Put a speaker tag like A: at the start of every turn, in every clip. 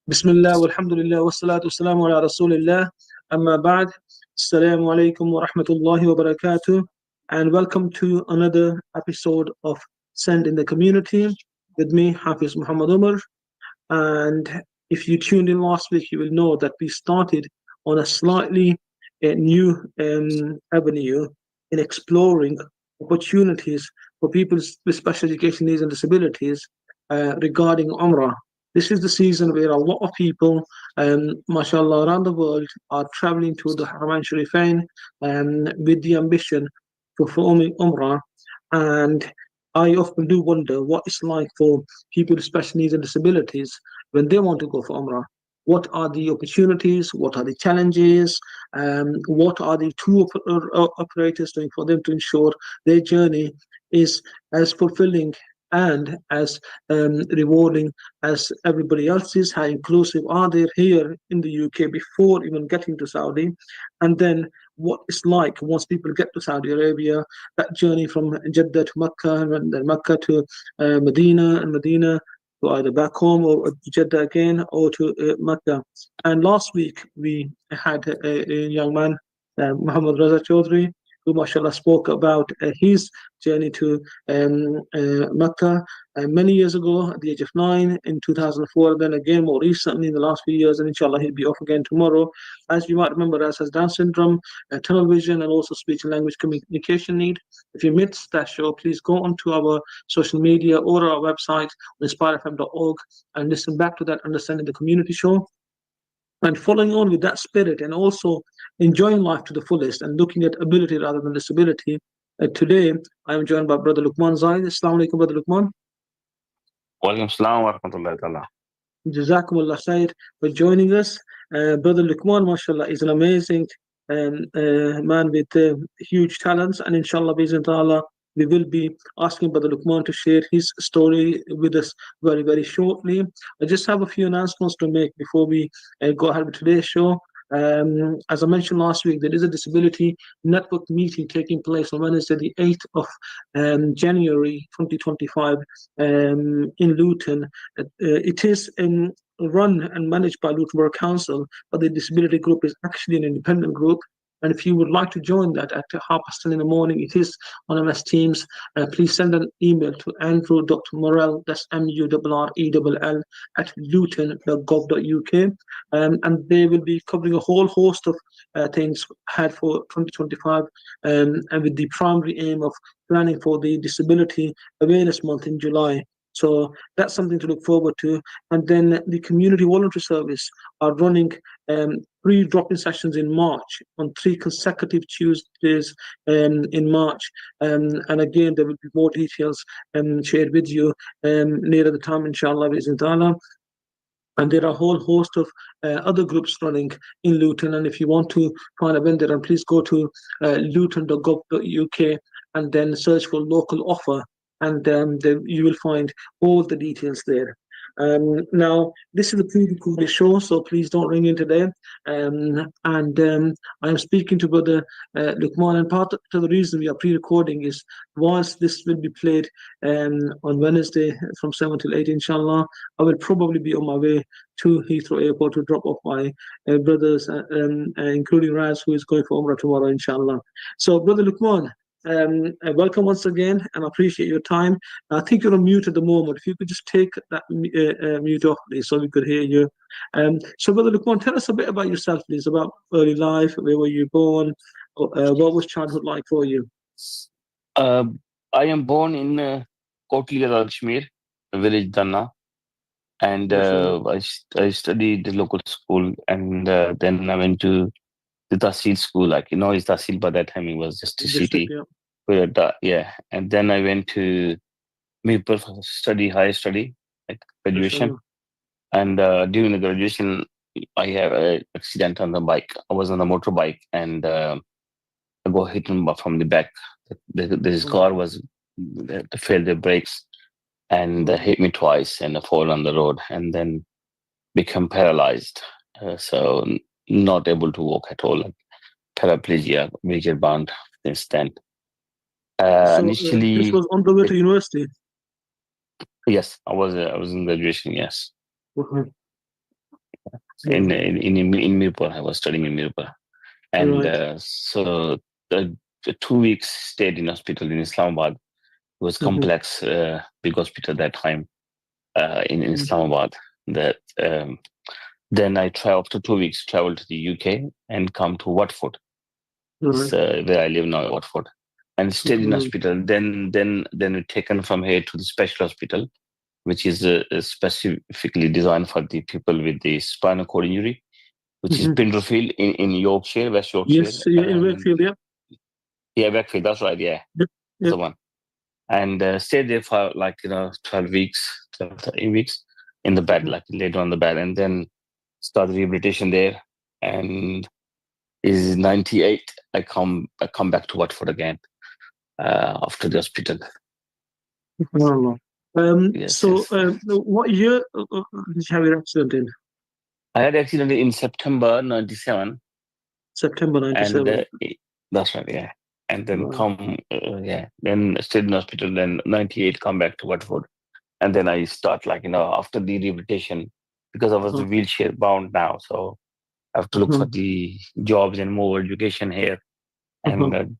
A: Bismillah, walhamdulillah, wassalatu wassalamu ala rasulillah, amma ba'd. Assalamu alaikum wa rahmatullahi wa barakatuh. And welcome to another episode of Send in the Community with me, Hafiz Muhammad Umar. And if you tuned in last week, you will know that we started on a slightly new avenue in exploring opportunities for people with special education needs and disabilities regarding Umrah. This is the season where a lot of people, mashallah, around the world are traveling to the Haram Sharifain with the ambition to performing Umrah. And I often do wonder what it's like for people with special needs and disabilities when they want to go for Umrah. What are the opportunities? What are the challenges? What are the operators doing for them to ensure their journey is as fulfilling and as rewarding as everybody else's? How inclusive are they here in the UK before even getting to Saudi? And then what it's like once people get to Saudi Arabia, that journey from Jeddah to Mecca, and then Mecca to Medina, and Medina to either back home or Jeddah again or to Mecca. And last week we had a young man, Muhammad Raza Chaudhry, who mashallah spoke about his journey to Mecca many years ago at the age of 9 in 2004, and then again more recently in the last few years, and inshallah he'll be off again tomorrow. As you might remember, Raz has Down syndrome, tunnel vision, and also speech and language communication need. If you missed that show, please go onto our social media or our website, inspirefm.org, and listen back to that Understanding the Community show. And following on with that spirit and also enjoying life to the fullest and looking at ability rather than disability, today I am joined by Brother Lukeman Zahid. Assalamu alaikum, Brother Lukeman.
B: Walaikum salam wa rahmatullahi ta'ala.
A: Jazakumullah Said for joining us. Brother Lukeman, mashallah, is an amazing man with huge talents, and inshallah, bismillah, we will be asking Brother Lukeman to share his story with us very, very shortly. I just have a few announcements to make before we go ahead with today's show. As I mentioned last week, there is a disability network meeting taking place on Wednesday, the 8th of January 2025 in Luton. It is run and managed by Luton Borough Council, but the disability group is actually an independent group. And if you would like to join that at 10:30 in the morning, it is on MS Teams. Please send an email to andrew.morell, that's MURRELL, at luton.gov.uk. And they will be covering a whole host of things had for 2025, and with the primary aim of planning for the Disability Awareness Month in July. So that's something to look forward to. And then the Community Voluntary Service are running 3 drop-in sessions in March on 3 consecutive Tuesdays in March. And again, there will be more details shared with you nearer the time, inshallah, bismillah. And there are a whole host of other groups running in Luton. And if you want to find a vendor, and please go to luton.gov.uk and then search for local offer, and then you will find all the details there. Now, this is a pre-recorded show, so please don't ring in today. And I'm speaking to Brother Lukeman, and part of the reason we are pre-recording is whilst this will be played on Wednesday from 7 till 8, inshallah, I will probably be on my way to Heathrow Airport to drop off my brothers, including Raz, who is going for Umrah tomorrow, inshallah. So, Brother Lukeman, welcome once again, and I appreciate your time. I think you're on mute at the moment. If you could just take that mute off, please, so we could hear you. So, Brother Lukeman, tell us a bit about yourself, please, about early life, where were you born, what was childhood like for you?
B: I am born in Kotli Kashmir, village Danna, and I studied the local school, and then I went to the Tahsil school. Like, it's Tahsil by that time, it was just a city. Yeah. And then I went to Mirpur for higher study, like graduation. And during the graduation, I had an accident on the bike. I was on a motorbike, and I got hit from the back. This car failed the brakes, and hit me twice, and I fall on the road, and then become paralyzed. So not able to walk at all. Paraplegia, wheelchair bound since then. Initially,
A: this was on the way to university.
B: Yes, I was in graduation. Yes.
A: Yeah.
B: in Mirpur. I was studying in Mirpur, and
A: Right.
B: so the 2 weeks stayed in hospital in Islamabad. It was
A: Mm-hmm.
B: complex, big hospital that time in
A: Mm-hmm.
B: Islamabad. That then I traveled after 2 weeks, traveled to the UK and come to Watford,
A: Right.
B: where I live now, Watford, and stayed in
A: Mm-hmm.
B: hospital. Then we taken from here to the special hospital, which is specifically designed for the people with the spinal cord injury, which is
A: Mm-hmm.
B: Pinderfield in Yorkshire, West Yorkshire.
A: Yes, yeah, in Wakefield, yeah.
B: Yeah, Wakefield, that's right. Yeah,
A: Yep.
B: that's
A: Yep.
B: the one. And stayed there for 12 weeks, 12, 13 weeks in the bed,
A: Mm-hmm.
B: like later on the bed, and then started rehabilitation there. And is 98. I come back to Watford again after the hospital.
A: Subhanallah.
B: Yes,
A: So,
B: yes.
A: what year did you have your accident in?
B: I had accident in September 97,
A: September
B: and
A: 97.
B: that's right, yeah. And then
A: Right.
B: then stayed in hospital. Then 98, come back to Watford, and then I start after the rehabilitation because I was
A: Uh-huh.
B: wheelchair bound now, so I have to look
A: Uh-huh.
B: for the jobs and more education here.
A: Uh-huh.
B: And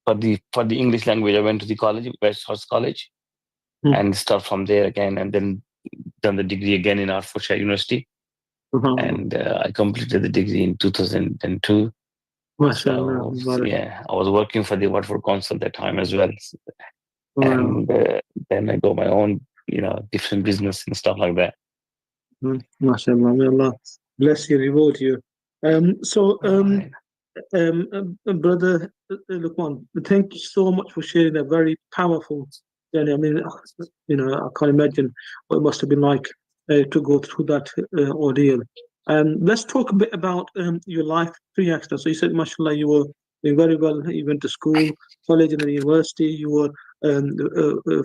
B: for the English language, I went to the college, West Horse College, and start from there again, and then done the degree again in Hertfordshire University,
A: Uh-huh.
B: and I completed the degree in 2002.
A: MashaAllah.
B: So
A: Mubarak.
B: yeah, I was working for the Watford Council at that time as well,
A: Wow.
B: and then I got my own, different business and stuff like that.
A: MashaAllah. May Allah bless you, reward you. So,
B: Right.
A: Brother Luqman, thank you so much for sharing a very powerful journey. I mean, I can't imagine what it must have been like to go through that ordeal. Let's talk a bit about your life pre-accident. So you said, mashallah, you were doing very well. You went to school, college, and then university. You were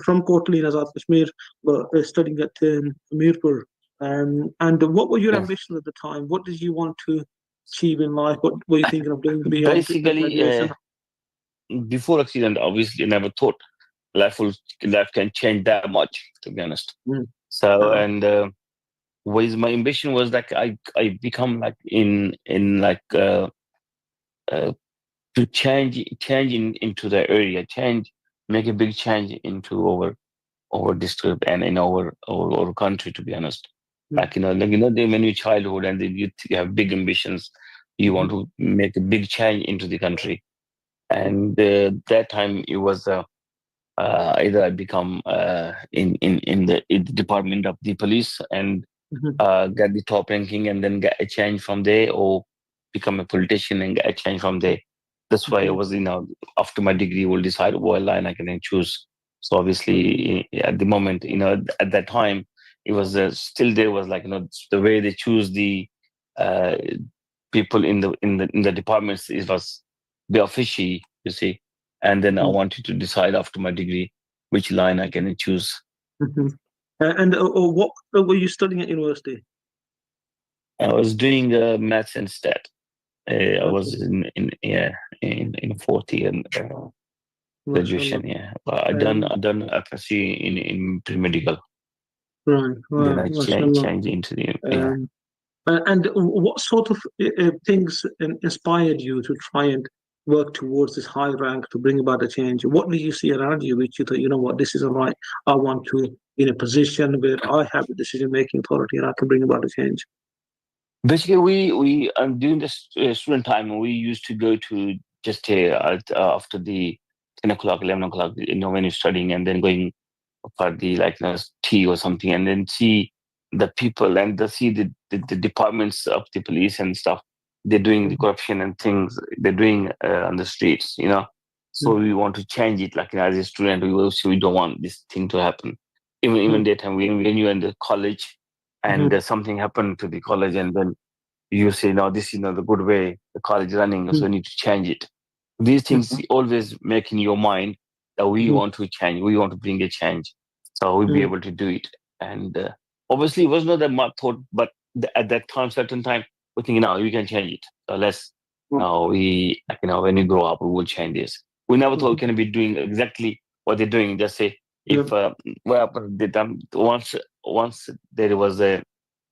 A: from Kotli in Azad Kashmir, but studying at Mirpur. And what were your
B: Yeah.
A: ambitions at the time? What did you want to achieve in life? What were you thinking of doing beyond
B: Basically,
A: graduation?
B: before accident, obviously, I never thought life will life can change that much. To be honest,
A: Mm.
B: so
A: Uh,
B: and was my ambition was like I become like in like uh, to change into the area, change, make a big change into our district and in our country. To be honest,
A: mm,
B: when you're childhood and then you have big ambitions, you want
A: mhm,
B: to make a big change into the country. And that time it was either I become in the department of the police and
A: mhm,
B: get the top ranking and then get a change from there, or become a politician and get a change from there. That's why I
A: mhm,
B: was, after my degree, will decide what line I can then choose. So
A: mhm,
B: obviously, at the moment, at that time, it was still there was like the way they choose the uh, people in the departments. It was a bit fishy, you see. And then I
A: mhm,
B: wanted to decide after my degree which line I can choose.
A: mhm. And what were you studying at university?
B: I was doing maths and stat. I
A: Okay,
B: was in fourth year
A: mashallah.
B: graduation. Yeah, but I
A: Um,
B: done FSC in pre-medical.
A: right,
B: Then
A: right,
B: I
A: mashallah.
B: changed into the yeah.
A: Um, and what sort of things inspired you to try and work towards this high rank to bring about a change? What do you see around you which you thought, you know what, this isn't right. I want to be in a position where I have the decision-making authority and I can bring about a change.
B: Basically, we during the student time we used to go to just after the 10 o'clock, 11 o'clock. When you're studying and then going for the tea or something, and then see the people and see the departments of the police and stuff. They're doing the
A: Mhm,
B: corruption and things they're doing on the streets. So we want to change it. As a student, we don't want this thing to happen. Even
A: mhm,
B: that time when you're in the college and
A: mhm,
B: something happened to the college, and then you say, no, this is not the good way the college is running, so
A: mhm,
B: we need to change it. These things
A: mhm,
B: always make in your mind that we
A: mhm,
B: want to change, we want to bring a change, so we'll be
A: mhm,
B: able to do it. And obviously, it was not that much thought, but at that time, certain time, we think, now we can change it. So let's
A: mhm,
B: now when we grow up, we will change this. We never thought we
A: mhm.
B: can be doing exactly what they're doing. Just say
A: Yep.
B: if once there was a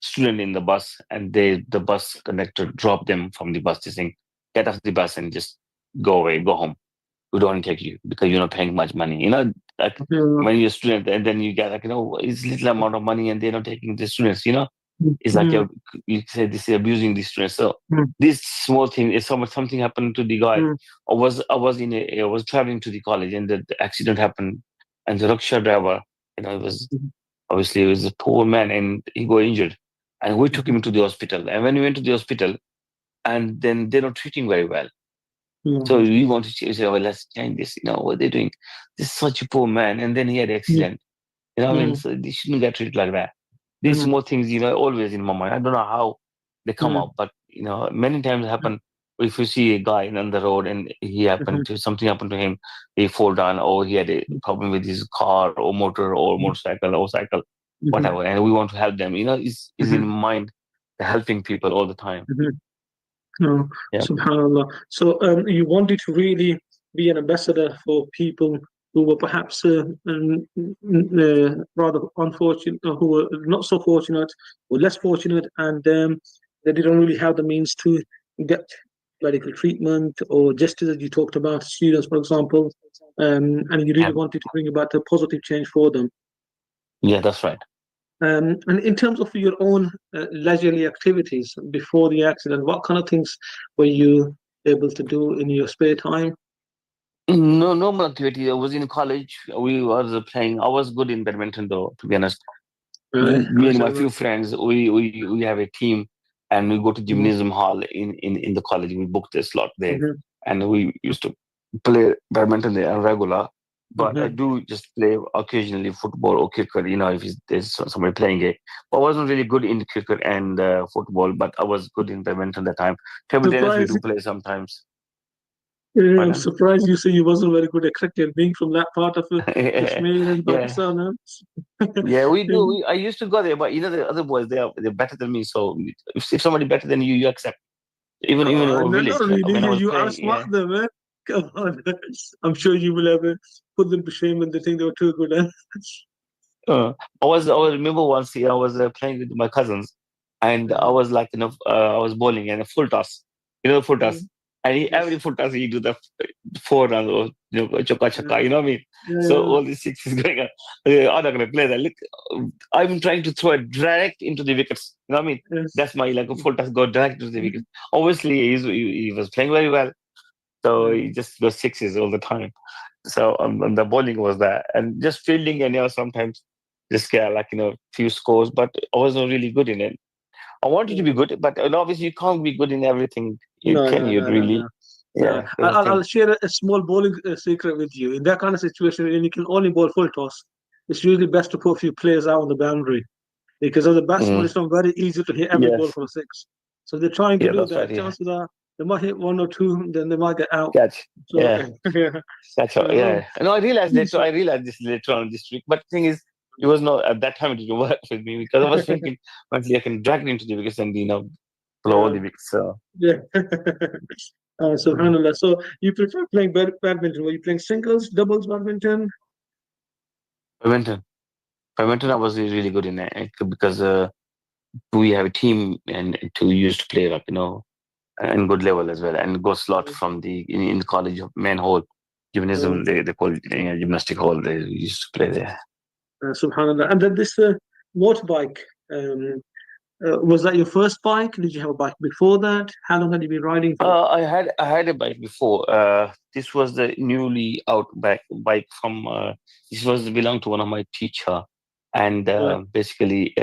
B: student in the bus, and the bus conductor dropped them from the bus, just saying, "Get off the bus and just go away, go home. We don't take you because you're not paying much money." Like
A: Yeah.
B: when you're a student, and then you get like, it's little amount of money, and they're not taking the students. It's like
A: Mm,
B: you say this is abusing the students. So
A: mm,
B: this small thing is something happened to the guy.
A: mm,
B: I was traveling to the college, and the accident happened, and the rickshaw driver, it was
A: mm,
B: obviously, it was a poor man, and he got injured, and we took
A: mm,
B: him to the hospital. And when we went to the hospital, and then they're not treating very well.
A: mm,
B: So we want to say, well, let's change this. What they're doing. This is such a poor man, and then he had an
A: mm,
B: accident.
A: mm,
B: So they shouldn't get treated like that. These
A: mm,
B: small things, always in my mind. I don't know how they come
A: mm,
B: up, but many times it happen. If you see a guy on the road and
A: mhm,
B: something happened to him, he fall down, or he had a problem with his car or motor or
A: mm,
B: motorcycle or cycle,
A: mhm,
B: whatever, and we want to help them. Is in
A: mhm,
B: mind helping people all the time.
A: mhm. Oh,
B: Yeah.
A: subhanallah. So, you wanted to really be an ambassador for people who were perhaps rather unfortunate, or who were not so fortunate, or less fortunate, and they didn't really have the means to get medical treatment, or just as you talked about students, for example, and you really
B: Yeah.
A: wanted to bring about a positive change for them.
B: Yeah, that's right.
A: And in terms of your own leisurely activities before the accident, what kind of things were you able to do in your spare time?
B: No, normal activity. I was in college. We was playing. I was good in badminton, though. To be honest,
A: Right,
B: me and my
A: mashallah.
B: few friends, we have a team, and we go to
A: Mhm,
B: gymnasium hall in the college. We booked a slot there,
A: mhm,
B: and we used to play badminton there on regular. But I
A: mhm.
B: do just play occasionally football or cricket. If there's somebody playing it. I wasn't really good in cricket and football, but I was good in badminton that time. Table tennis we
A: Surprised,
B: do play sometimes.
A: I'm
B: Pardon?
A: surprised you say you wasn't very good at cricket, being from that part of
B: Yeah,
A: Kashmir and
B: yeah.
A: Pakistan. Huh?
B: Yeah, we do. I used to go there, but the other boys, they're better than me. So if somebody better than you, you accept. Even in our
A: No, not
B: village,
A: really.
B: when I was
A: You
B: playing,
A: outsmart
B: yeah.
A: them, man. Come on. I'm sure you will have put them to shame when they think they were too good. Huh?
B: I remember once I was playing with my cousins, and I was like, I was bowling and a full toss, full toss, and every
A: Yes.
B: full toss he do the four runs or chokka
A: Yeah.
B: chakka, you know what I mean? So
A: Yeah.
B: all these six is going on. I'm not gonna play that. Look, I'm trying to throw it direct into the wickets. You know what I mean?
A: Yes.
B: That's my like a full toss go direct into the wickets. Obviously, he was playing very well, so
A: Yeah.
B: he just goes sixes all the time. So the bowling was that, and just fielding, and sometimes just get like few scores, but I wasn't really good in it. I wanted to be
A: Yeah.
B: good, but obviously you can't be good in everything. You
A: No,
B: can
A: no,
B: you
A: no, no,
B: really?
A: no. No,
B: Yeah, that's the
A: I'll
B: thing.
A: share a small bowling secret with you. In that kind of situation, when you can only bowl full toss, it's usually best to put a few players out on the boundary because as a batsman,
B: Mm,
A: it's not very easy to hit every ball
B: yes,
A: for a six. So they're trying to
B: yeah,
A: do
B: that's right.
A: that.
B: Yeah,
A: Chances are they might hit one or two, then they might get out.
B: catch.
A: So
B: Yeah,
A: yeah,
B: that's all.
A: oh,
B: Yeah, no, I realized later.
A: so,
B: I realized this later on this week. But the thing is, it was not at that time. It didn't work with me because I was thinking, actually, I can drag it into the wickets and blow all
A: uh,
B: the wickets. So.
A: yeah.
B: Mm.
A: Subhanallah. So you prefer playing badminton? Were you playing singles, doubles, badminton?
B: Badminton. Badminton, I was really good in it because we have a team and to use to play like and good level as well, and it goes a lot from the in the college of main hall
A: Uh,
B: gymnasium, they call it gymnastic hall, they used to play there.
A: Subhanallah. And then this motorbike, um, was that your first bike? Did you have a bike before that? How long had you been riding for?
B: I had a bike before. This was the newly out bike from this was belonged to one of my teacher, and
A: Right.
B: basically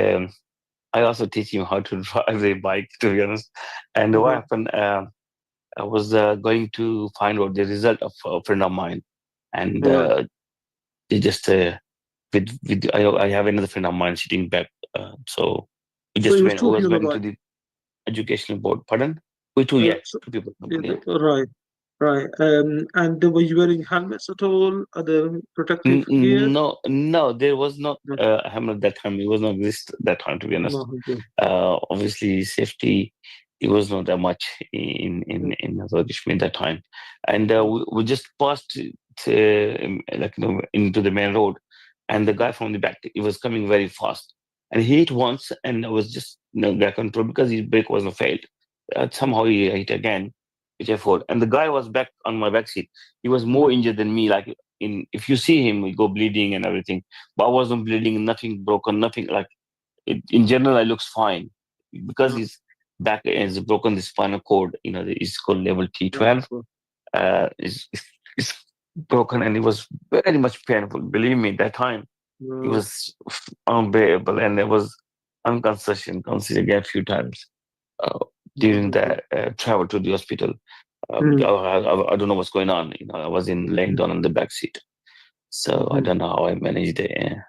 B: I also teach him how to drive a bike, to be honest. And what
A: Uh-huh.
B: happened, I was going to find out the result of a friend of mine, and
A: Right.
B: they just with I have another friend of mine sitting back, so we
A: So
B: just
A: it was
B: went. I
A: two
B: was
A: people on the
B: went to
A: bike.
B: the educational board. Pardon? We two, yeah,
A: So,
B: two people.
A: yeah,
B: Yeah.
A: right. Right. And were you wearing helmets at all? Other protective gear?
B: No, no, there was not
A: No.
B: a hammer that time. It was not this that time, to be honest.
A: No. Okay.
B: Obviously, safety it was not that much in South Kashmir that time, and we just passed like into the main road, and the guy from the back he was coming very fast. and he hit once, and I was just got control because his brake wasn't failed. Somehow he hit again, which I fought, and the guy was back on my back seat. He was more injured than me. Like if you see him, he go bleeding and everything, but I wasn't bleeding, nothing broken, nothing like. In general, I looks fine because
A: yeah,
B: his back has broken the spinal cord. It's called level
A: yeah,
B: T12. Is broken, and it was very much painful. Believe me, that time it
A: yeah,
B: was unbearable, and there was unconscious again a few times uh, during the travel to the hospital.
A: mm,
B: I don't know what's going on. I was in laying down on the back seat, so I
A: mhm.
B: don't know how I managed it. Yeah.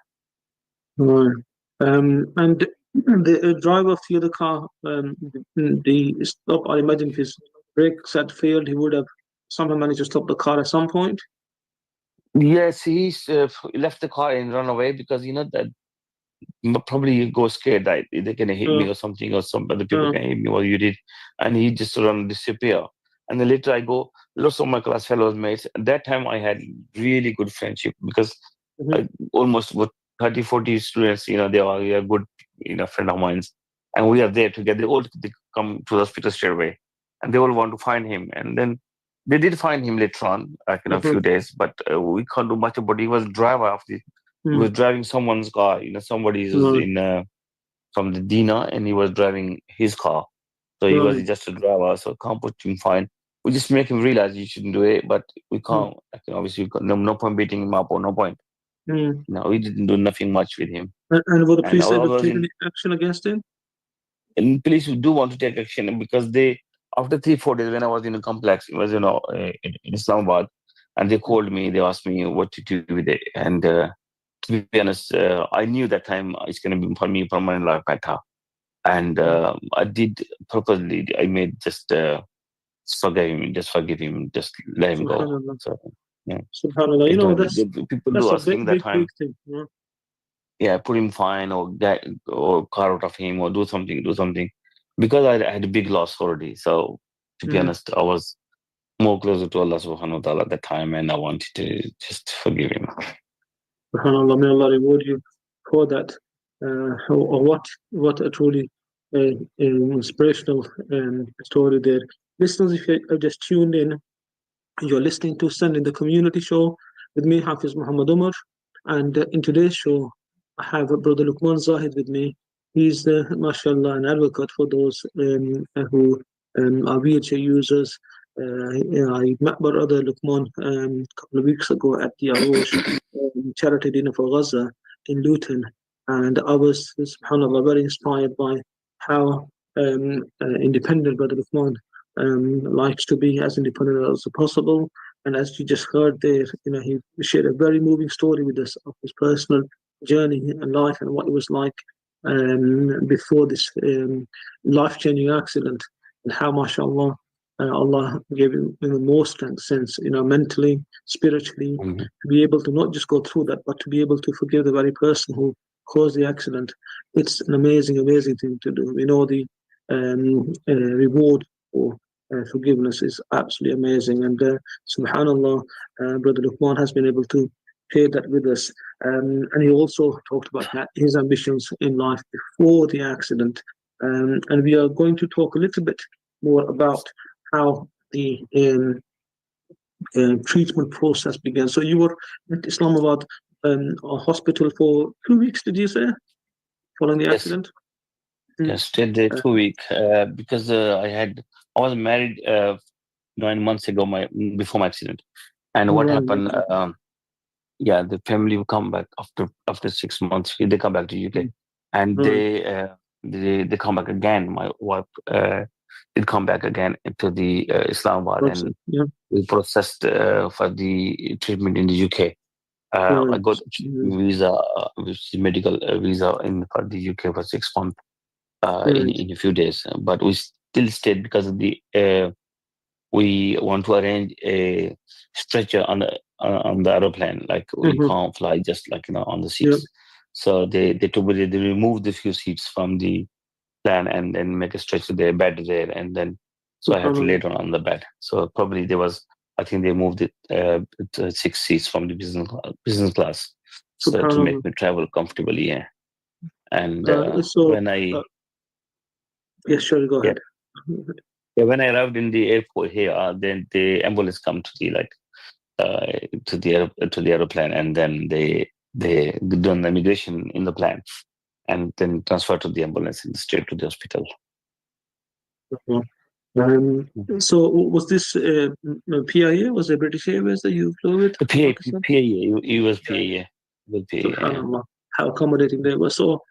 A: Right. And the driver of the other car, the stop, I imagine if his brakes had failed, he would have somehow managed to stop the car at some point.
B: Yes, left the car and run away because that probably you go scared that they're gonna hit
A: Uh,
B: me or something, or some other people
A: uh,
B: can hit me or you did, and he just run disappear. And then later I go, lots of my class fellows mates. At that time I had really good friendship because
A: mhm,
B: I, almost what 30, 40 students, they are a good friend of mine, and we are there together. They come to the hospital straight away, and they all want to find him. And then they did find him later on, like a
A: mhm,
B: few days, but we can't do much about it. He was driver of the he
A: mm,
B: was driving someone's car. Somebody was
A: right,
B: in from the Dina, and he was driving his car. So he was
A: right,
B: just a driver. So can't put him fine. We just make him realize you shouldn't do it, but we
A: mm,
B: can't. Obviously, no point beating him up or no point.
A: mm.
B: No, we didn't do nothing much with him.
A: And were the
B: And
A: police
B: I
A: able to
B: was
A: take
B: in.
A: any action against him?
B: And police do want to take action because they, after 3 4 days, when I was in a complex, it was in Islamabad, and they called me. They asked me what to do with it, and to be honest, I knew that time it's going to be for me permanent life matter. And
A: Mm,
B: I did purposely. I made just forgive him, just let him go.
A: Subhanallah,
B: So yeah,
A: Subhanallah.
B: people
A: That's
B: do
A: a
B: asking that
A: big,
B: time.
A: big thing. Yeah.
B: Yeah, put him fine or get or car out of him or do something, because I had a big loss already. So to be
A: Mm.
B: honest, I was more closer to Allah Subhanahu wa Taala at that time, and I wanted to just forgive him.
A: SubhanAllah, may Allah reward you for that. What a truly inspirational story there. Listeners, if you have just tuned in, you're listening to Send in the Community Show with me, Hafiz Muhammad Umar. And in today's show, I have Brother Lukeman Zahid with me. He's, mashallah, an advocate for those who are wheelchair users. I met Brother Lukeman a couple of weeks ago at the Aghosh charity dinner for Gaza in Luton. And I was, subhanAllah, very inspired by how independent Brother Lukeman likes to be as independent as possible. And as you just heard there, he shared a very moving story with us of his personal journey and life and what it was like before this life-changing accident, and how, mashallah, Allah gave him more strength since, mentally, spiritually,
B: Mhm.
A: to be able to not just go through that, but to be able to forgive the very person who caused the accident. It's an amazing, amazing thing to do. We know the reward for forgiveness is absolutely amazing. And subhanallah, Brother Luqman has been able to share that with us. And he also talked about his ambitions in life before the accident. And we are going to talk a little bit more about how the treatment process began. So you were at Islamabad hospital for 2 weeks, did you say, following the
B: Yes,
A: accident? Mm.
B: yes, stayed there
A: Uh,
B: 2 week because I was married 9 months ago, my before my accident. And what
A: right,
B: happened?
A: okay.
B: Yeah, the family will come back after 6 months. They come back to UK,
A: Mm.
B: and
A: Right.
B: they come back again. My wife did come back again to the Islamabad,
A: Process.
B: and
A: Yeah.
B: we processed for the treatment in the UK. I
A: Right.
B: got
A: Mm.
B: visa, which is medical visa in for the UK for 6 months
A: Right.
B: in a few days. But we still stayed because of the we want to arrange a stretcher on the aeroplane. Like we
A: Mm-hmm.
B: can't fly just like on the
A: Yeah.
B: seats. So they took they removed the few seats from the plane and then make a stretcher there, bed there, and then so I had to lay
A: SubhanAllah.
B: down on the bed. So probably there was, I think they moved it to 6 seats from the business class, so to make
A: SubhanAllah.
B: me travel comfortably. Yeah. And
A: So,
B: when I
A: yes, sure, go
B: yeah,
A: ahead.
B: yeah, when I arrived in the airport here, then the ambulance come to the to the aeroplane, and then they done the immigration in the plane, and then transfer to the ambulance and straight to the hospital.
A: Uh-huh. So was this PIA? Was it British Airways that you flew with
B: The
A: from Pakistan?
B: PAA, he was
A: PIA.
B: PAA, with PAA.
A: Subhanallah, how accommodating they were. So,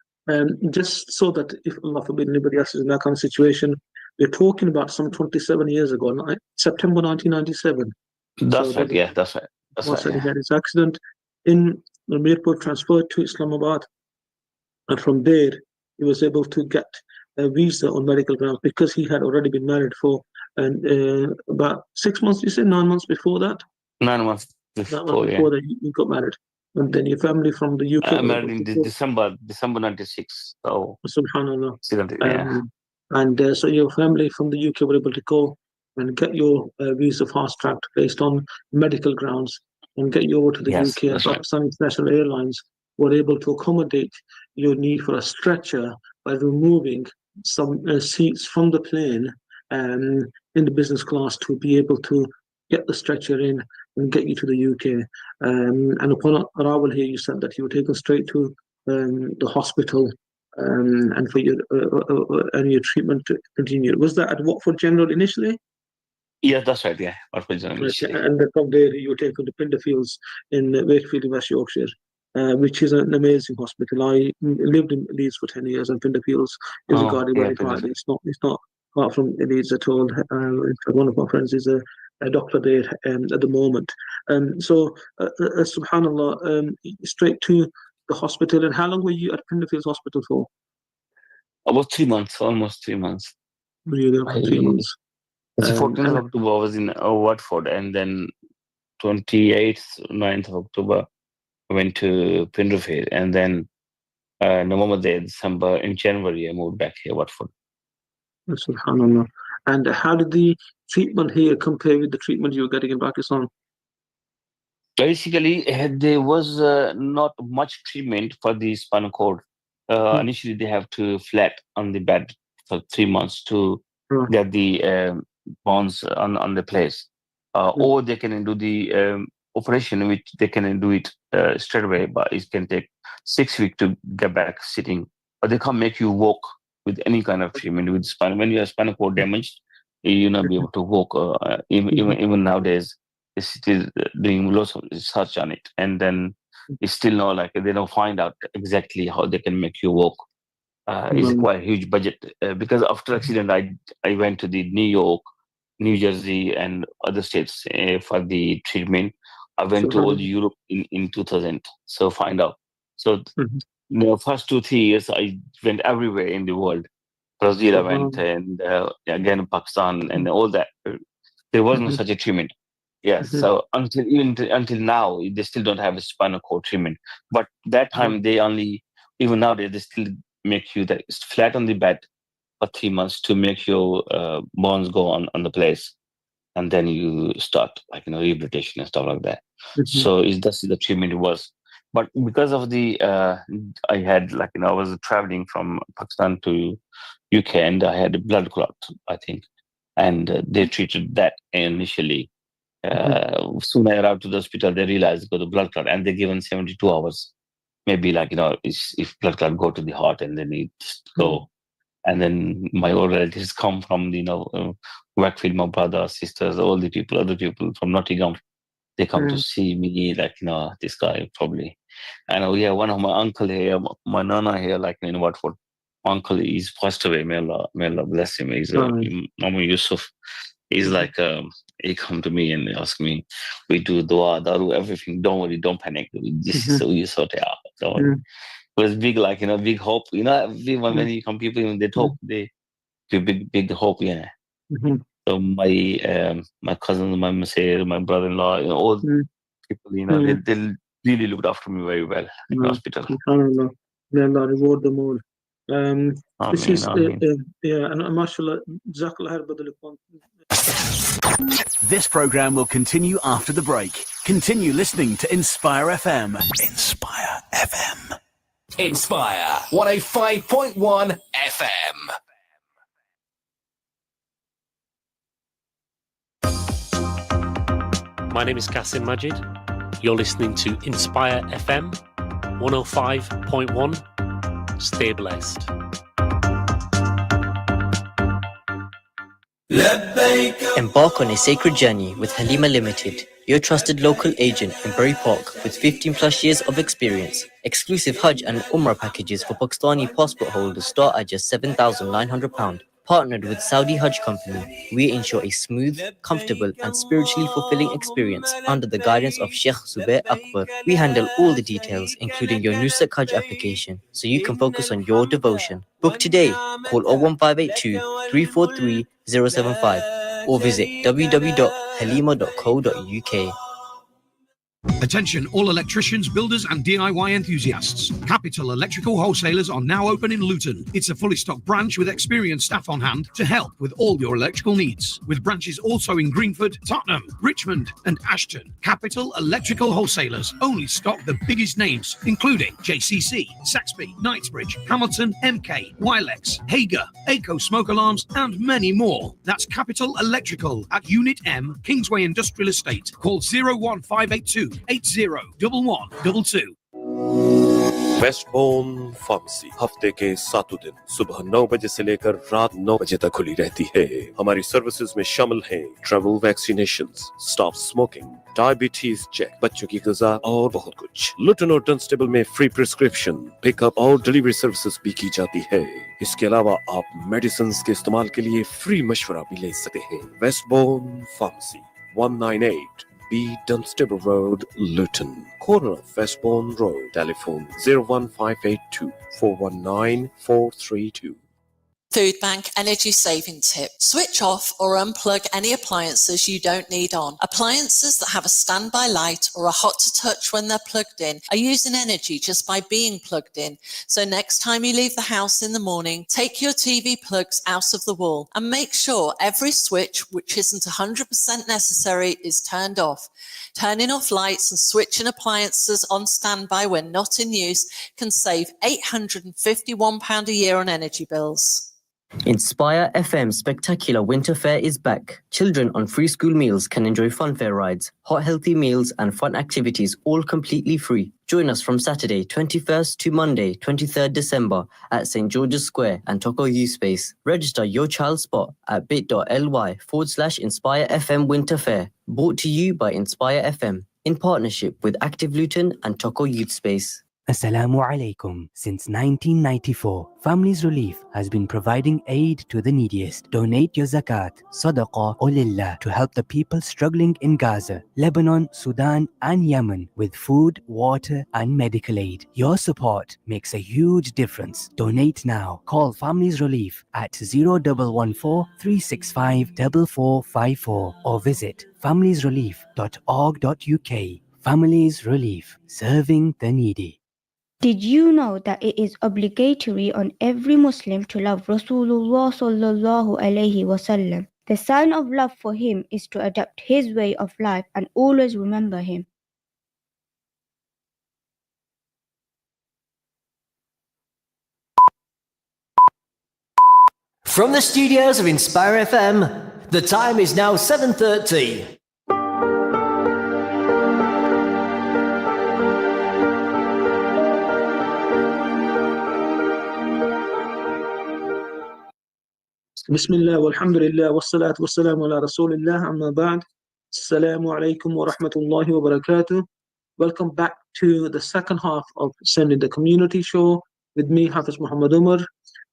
A: just so that if Allah forbid anybody else is in that kind of situation, we're talking about some 27 years ago, September 1997. So
B: That's
A: that
B: right. Yeah, that's right. That's
A: was
B: right.
A: that he
B: Yeah,
A: had his accident in the airport, transferred to Islamabad, and from there he was able to get a visa on medical grounds because he had already been married for and about 6 months. You said 9 months before that.
B: 9 months
A: That was
B: before. Yeah,
A: before that you got married, and then your family from the UK
B: I
A: were
B: married
A: able
B: in
A: to go.
B: December '96. So,
A: Subhanallah.
B: yeah.
A: And so your family from the UK were able to go and get your visa fast tracked based on medical grounds and get you over to the
B: Yes,
A: UK. And
B: that's right.
A: Pakistan International Airlines were able to accommodate your need for a stretcher by removing some seats from the plane in the business class to be able to get the stretcher in and get you to the UK. And upon arrival here, you said that you were taken straight to the hospital and for your and your treatment to continue. Was that at Watford General initially?
B: Yeah, that's right. Yeah, what was
A: Okay.
B: initially.
A: And then from there you were taken to Pinderfields in Wakefield, in West Yorkshire, which is an amazing hospital. I lived in Leeds for 10 years, and Pinderfields is
B: Oh,
A: regarded
B: yeah,
A: very highly. It's not far from Leeds at all. In fact, one of my friends is a doctor there at the moment. Subhanallah, straight to the hospital. And how long were you at Pinderfields Hospital for?
B: about 3 months, almost 3 months.
A: Were you there for 3 months?
B: It's the 14th of
A: And
B: October. I was in Watford, and then 28th, 9th of October, I went to Pinderfield, and then November, December, in January, I moved back here, Watford.
A: Subhanallah. And how did the treatment here compare with the treatment you were getting in Pakistan?
B: Basically, there was not much treatment for the spinal cord.
A: Mm,
B: Initially, they have to flat on the bed for 3 months to
A: right.
B: get the bones on the place,
A: Mm,
B: or they can do the operation, which they can do it straight away, but it can take 6 weeks to get back sitting. But they can't make you walk with any kind of treatment with spinal. When you have spinal cord damage, you not be able to walk. Even nowadays, is still doing lots of research on it, and then it's still not like they don't find out exactly how they can make you walk. It's
A: mm,
B: quite a huge budget because after accident, I went to the New York, New Jersey, and other states for the treatment. I went to all
A: Subhanallah.
B: Europe in 2000, so find out. So
A: Mhm.
B: the first 2 3 years, I went everywhere in the world. Brazil, I went,
A: Subhanallah.
B: and again Pakistan, and all that. There was no
A: Mhm,
B: such a treatment. Yes.
A: mhm,
B: So until now, they still don't have a spinal cord treatment. But that
A: mhm,
B: time, they only even nowadays they still make you that flat on the bed for 3 months to make your bones go on the place, and then you start rehabilitation and stuff like that.
A: mhm,
B: So is that's the treatment it was. But because of the I had I was traveling from Pakistan to UK, and I had a blood clot, I think, and they treated that initially.
A: mhm,
B: Soon I arrived to the hospital, they realized got the blood clot, and they given 72 hours. Maybe if blood clot go to the heart, and then it just
A: mhm,
B: go. And then my old relatives come from Wakefield, my brother, sisters, all the people, other people from Nottingham. They come to
A: mhm.
B: see me, this guy probably. And yeah, one of my uncle here, my nana here, in Watford. My uncle is passed away. May Allah bless him. He's
A: Right.
B: Mama Yusuf. He's
A: Mhm,
B: he come to me and ask me, we do dua, daru, everything. Don't worry, don't panic. This is
A: mhm,
B: so you sort it out. Don't worry.
A: mhm,
B: It was big, big hope. When
A: mhm,
B: you come people, when they talk,
A: mhm,
B: they give big hope. Yeah.
A: mhm,
B: So my cousins, my Masir, my brother-in-law, all
A: mhm,
B: people,
A: mhm.
B: they really looked after me very well in
A: Right.
B: hospital.
A: Subhanallah. May Allah reward them all. Um,
B: I
A: this
B: mean,
A: is,
B: I mean.
A: yeah, and mashallah, Jazakallah khair, Brother Lukeman.
C: This program will continue after the break. Continue listening to Inspire FM. Inspire FM. Inspire 105.1 FM.
D: My name is Kasim Majid. You're listening to Inspire FM 105.1. Stay blessed.
E: Embark on a sacred journey with Halima Limited, your trusted local agent in Bury Park with 15 plus years of experience. Exclusive Hajj and Umrah packages for Pakistani passport holders start at just £7,900. Partnered with Saudi Hajj Company, we ensure a smooth, comfortable and spiritually fulfilling experience under the guidance of Sheikh Zubair Akbar. We handle all the details, including your Nusuk Hajj application, so you can focus on your devotion. Book today. Call 01582 343 075 or visit www.halima.co.uk.
F: Attention all electricians, builders and DIY enthusiasts. Capital Electrical Wholesalers are now open in Luton. It's a fully stocked branch with experienced staff on hand to help with all your electrical needs. With branches also in Greenford, Tottenham, Richmond and Ashton. Capital Electrical Wholesalers only stock the biggest names, including JCC, Saxby, Knightsbridge, Hamilton, MK, Wilex, Hager, Aco Smoke Alarms and many more. That's Capital Electrical at Unit M, Kingsway Industrial Estate. Call 01582 801122.
G: वेस्टबोर्न pharmacy हफ्ते के 7 दिन सुबह 9 बजे से लेकर रात 9 बजे तक खुली रहती है। हमारी सर्विसेज में शामिल हैं travel vaccinations, stop smoking, diabetes check, बच्चों की ग़िज़ा और बहुत कुछ। लुटन और डंस्टेबल में फ्री प्रिस्क्रिप्शन, पिकअप और डिलीवरी सर्विसेज भी की जाती है। इसके अलावा आप मेडिसिन के इस्तेमाल के लिए फ्री मशवरा भी ले सकते हैं। वेस्टबोर्न pharmacy 198 B Dunstable Road, Luton, corner of Westbourne Road. Telephone 01582 419 432.
H: Food Bank Energy Saving Tip. Switch off or unplug any appliances you don't need on. Appliances that have a standby light or are hot to touch when they're plugged in are using energy just by being plugged in. So next time you leave the house in the morning, take your TV plugs out of the wall and make sure every switch which isn't 100% necessary is turned off. Turning off lights and switching appliances on standby when not in use can save £851 a year on energy bills.
E: Inspire FM Spectacular Winter Fair is back. Children on free school meals can enjoy fun fair rides, hot healthy meals and fun activities all completely free. Join us from Saturday 21st to Monday 23rd December at St. George's Square and Toko Youth Space. Register your child's spot at bit.ly/Inspire FM Winter Fair. Brought to you by Inspire FM in partnership with Active Luton and Toko Youth Space.
I: Assalamu alaikum. Since 1994, Families Relief has been providing aid to the neediest. Donate your zakat, sadaqah or lillah to help the people struggling in Gaza, Lebanon, Sudan and Yemen with food, water and medical aid. Your support makes a huge difference. Donate now. Call Families Relief at 0114 365 4454 or visit familiesrelief.org.uk. Families Relief, serving the needy.
J: Did you know that it is obligatory on every Muslim to love Rasulullah sallallahu alaihi wasallam? The sign of love for him is to adopt his way of life and always remember him.
K: From the studios of Inspire FM, the time is now 7:30.
A: Bismillah, walhamdulillah, wassalatu wassalamu ala rasulillah, amma ba'd. Assalamu alaikum wa rahmatullahi wa barakatuh. Welcome back to the second half of Sending the Community show with me, Hafiz Muhammad Umar.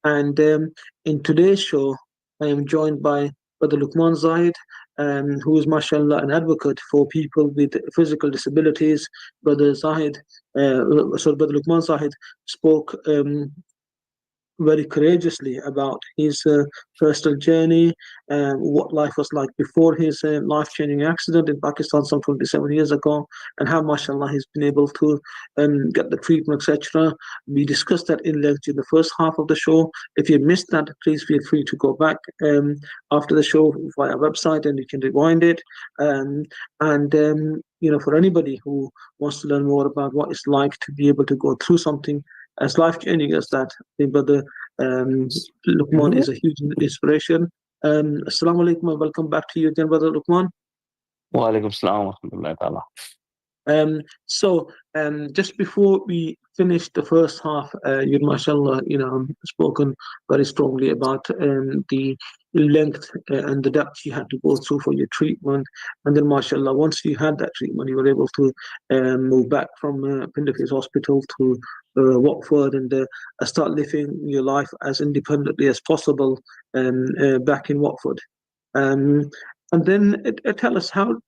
A: And in today's show, I am joined by Brother Lukeman Zahid, who is, mashallah, an advocate for people with physical disabilities. Brother Brother Lukeman Zahid spoke very courageously about his personal journey, what life was like before his life-changing accident in Pakistan some 27 years ago, and how, mashallah, he's been able to get the treatment, etc. We discussed that in length in the first half of the show. If you missed that, please feel free to go back after the show via our website and you can rewind it. For anybody who wants to learn more about what it's like to be able to go through something as life-changing as that. I think Brother Luqman is a huge inspiration. Assalamu alaikum and welcome back to you again, Brother Luqman.
B: Wa alaikum salam wa rahmatullahi ta'ala.
A: Just before we finish the first half, you mashallah, spoken very strongly about the length and the depth you had to go through for your treatment, and then mashallah, once you had that treatment, you were able to move back from Pindifis Hospital to Watford and start living your life as independently as possible back in Watford. And then tell us, how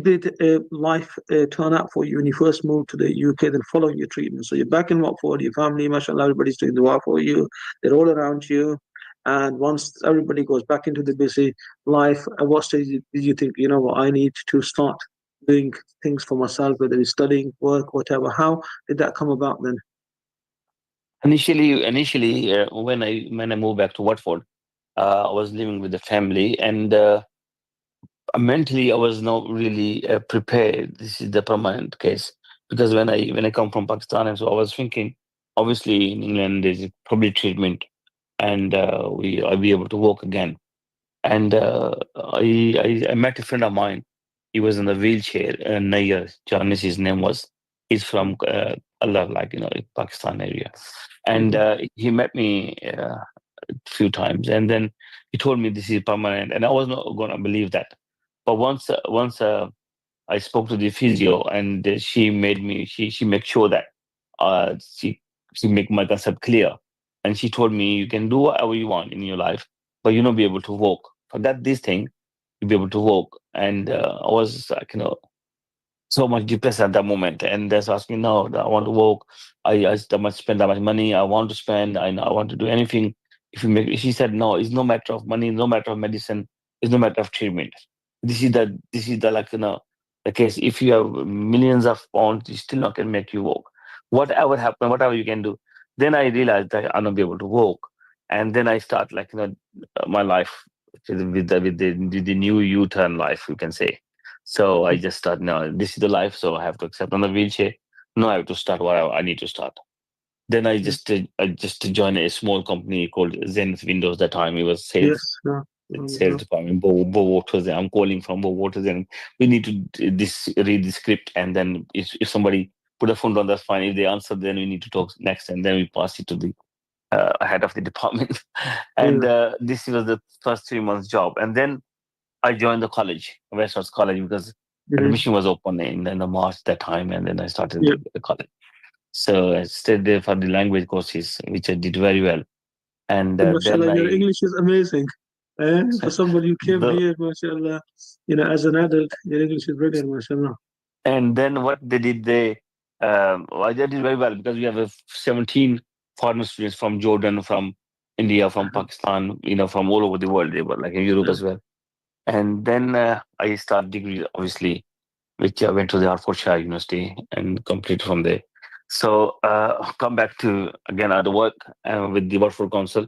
A: did life turn out for you when you first moved to the UK, then following your treatment? So you're back in Watford, your family, mashallah, everybody's doing dua for you, they're all around you. And once everybody goes back into the busy life, at what stage did you think, you know what, I need to start doing things for myself, whether it's studying, work, whatever? How did that come about then?
B: Initially, when I moved back to Watford, I was living with the family, and mentally I was not really prepared. This is the permanent case, because when I come from Pakistan, and so I was thinking, obviously in England there's probably treatment, and I'll be able to walk again. And I met a friend of mine. He was in a wheelchair. Nayyar Janis, his name was. He's from Allah, Pakistan area, and he met me a few times, and then he told me this is permanent, and I was not going to believe that. But once I spoke to the physio, and she made sure that she make my concept clear, and she told me you can do whatever you want in your life, but you'll not be able to walk. Forget this thing, you'll be able to walk. And I was like, so much depressed at that moment, and that's asking, no, I want to walk. I must spend that much money. I want to spend. I want to do anything. If you make, she said, no, it's no matter of money, no matter of medicine, it's no matter of treatment. This is the the case. If you have millions of pounds, you still not can make you walk. Whatever happen, whatever you can do. Then I realized that I'll not be able to walk, and then I start my life with the new U-turn life, you can say. So I just start, no, this is the life, so I have to accept on the wheelchair. No, I have to start what I need to start. Then I just joined a small company called Zenith Windows. That time it was sales. Sales department. Bo Waters. I'm calling from Bo Waters, and we need to read the script, and then if somebody put a phone down, that's fine. If they answer, then we need to talk next, and then we pass it to the head of the department. And this was the first 3 months job, and then I joined the college, Westwards College, because admission was open in the March that time, and then I started the college. So I stayed there for the language courses, which I did very well. And
A: mashallah, your English is amazing. For somebody who came here, mashallah, as an adult, your English is brilliant, mashallah.
B: And then what they did, I did very well, because we have 17 foreign students from Jordan, from India, from Pakistan, from all over the world. They were like in Europe as well. And then I started degree, obviously, which I went to the Hertfordshire University and completed from there. So come back to, again, other work with the Watford Council.